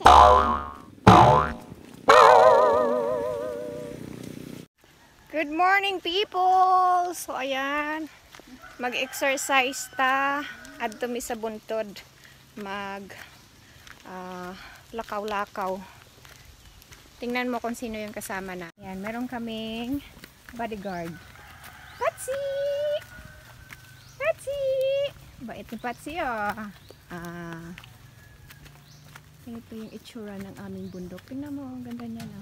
Good morning people! So ayan, mag-exercise ta adto mi sa buntod, mag lakaw-lakaw. Tingnan mo kung sino yung kasama na. Ayan, meron kaming bodyguard. Patsy! Patsy! Bait ni Patsy ito yung itsura ng aming bundok. Tingnan mo, ang ganda niya na.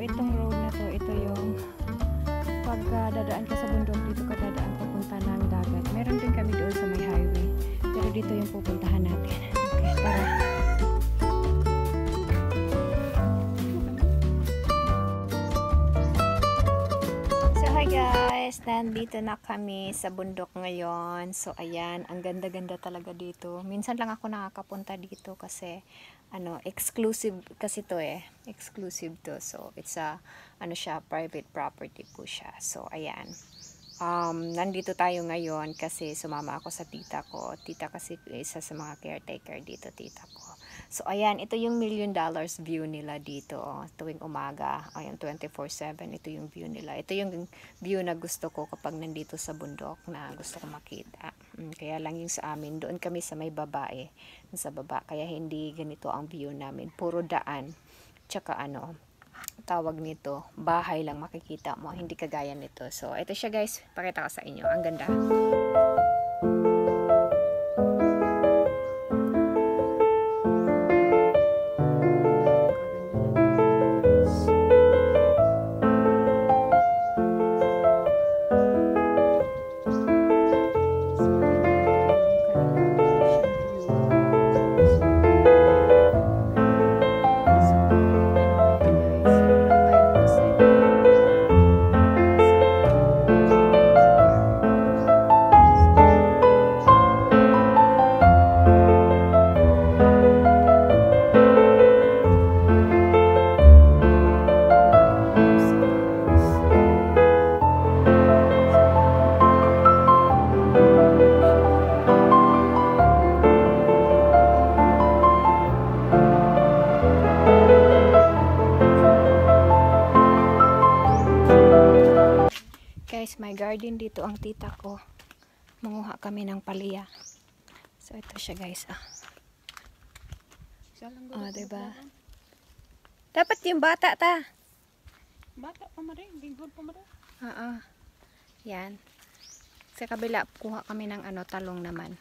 Itong road na to, ito yung pagdadaan ka sa bundok, dito ka dadaan papunta ng dagat. Meron din kami doon sa may highway, pero dito yung pupuntahan natin. Okay, tara. So hi guys, nandito na kami sa bundok ngayon. So ayan, ang ganda-ganda talaga dito. Minsan lang ako nakakapunta dito kasi exclusive kasi to exclusive to. So it's a siya, private property po siya. So ayan, nandito tayo ngayon kasi sumama ako sa tita ko. Tita kasi isa sa mga caretaker dito, tita ko. So ayan, ito yung $1 million view nila dito tuwing umaga. Ayan, 24/7 ito yung view nila. Ito yung view na gusto ko kapag nandito sa bundok, na gusto ko makita. Kaya lang yung sa amin, doon kami sa may babae, sa baba, kaya hindi ganito ang view namin, puro daan, tsaka tawag nito, bahay lang makikita mo, hindi kagaya nito. So ito siya guys, pakita ko sa inyo, ang ganda. Guys, may garden dito ang tita ko. Manguha kami ng palya. So ito siya guys. Diba? Dapat yung bata ta. Bata pa marin, bigod pa marin. Yan. Sa kabila, kuha kami ng talong naman.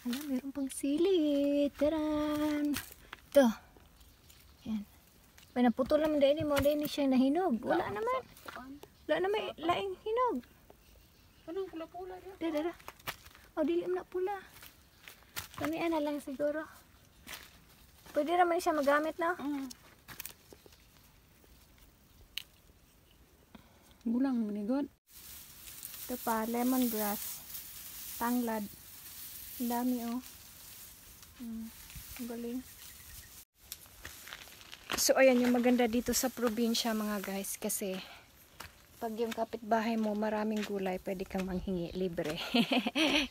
Meron pang sili. Taran! Ito. Yan. May naputol naman din mo. Din siya nahinog. Wala naman. Wala naman laing hinog. Anong pula-pula yan? Dada. Dili na pula. Kanian na lang siguro. Pwede naman siya magamit na. Gulang manigod. Ito pa, lemongrass. Tanglad. Ang dami Ang galing. So ayan yung maganda dito sa probinsya mga guys, kasi pag yung kapitbahay mo maraming gulay, pwede kang manghingi libre.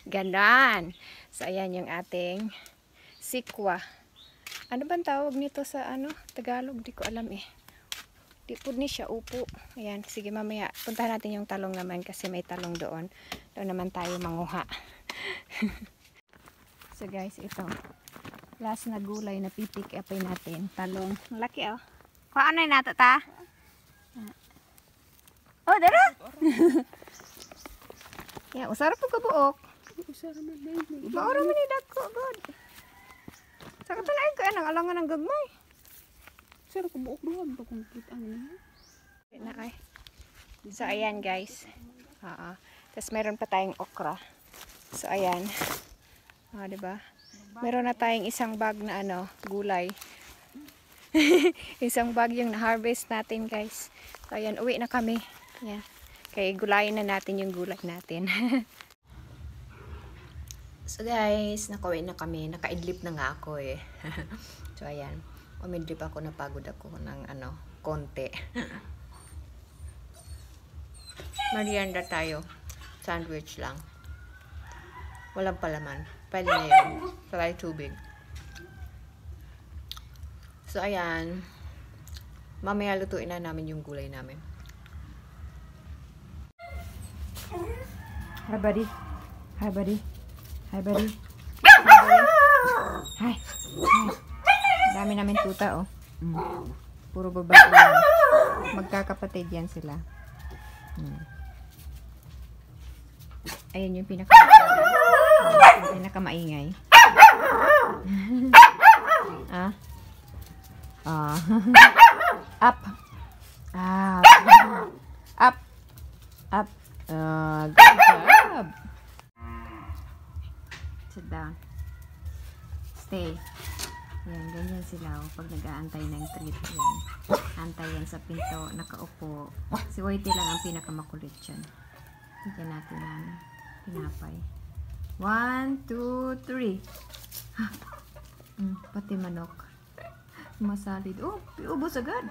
Ganon. So ayan yung ating sikwa. Ano bang tawag nito sa Tagalog? Di ko alam Di po ni siya upo. Ayan, sige mamaya puntahan natin yung talong naman kasi may talong doon. Doon naman tayo manguha. So guys, ito. Last na gulay na pipick upin natin. Talong. Laki Kuha na nato ta? Dara! Ya, usara po kabuok. Usara man baby. Maura man ni dako god. Sa katalain ko anang alangan ng gagmay. Usara kabuok doon pag kita niya. Na kay. So ayan guys. Tapos meron pa tayong okra. So ayan. 'Di ba? Meron na tayong isang bag na gulay. Isang bag yung na-harvest natin, guys. So, ayan, uwi na kami. Yeah. Kaya gulayin na natin yung gulay natin. So, guys, nakauwi na kami. Nakaidlip na nga ako eh. So, ayan. Umidlip ako, napagod ako ng konti. Merienda tayo. Sandwich lang. Walang palaman. Pwede na yun. Saka tubig. So, ayan. Mamaya lutuin na namin yung gulay namin. Hi, buddy. Hi, buddy. Hi, buddy. Hi, buddy. Hi. Hi. Dami namin tuta, oh. Puro babae yan. Magkakapatid yan sila. Ayan yung pinakamaingay. Ah. Up. Up. Up. Up. Good job. Sit down. Stay. Yan, ganyan sila. Pag nag-aantay ng treat yan. Antay yan sa pinto. Nakaupo. Si Whitey lang ang pinakamakulit dyan. Bigyan natin ng tinapay. 1, 2, 3. Pati manok. Masalid. Oh, ubos agad.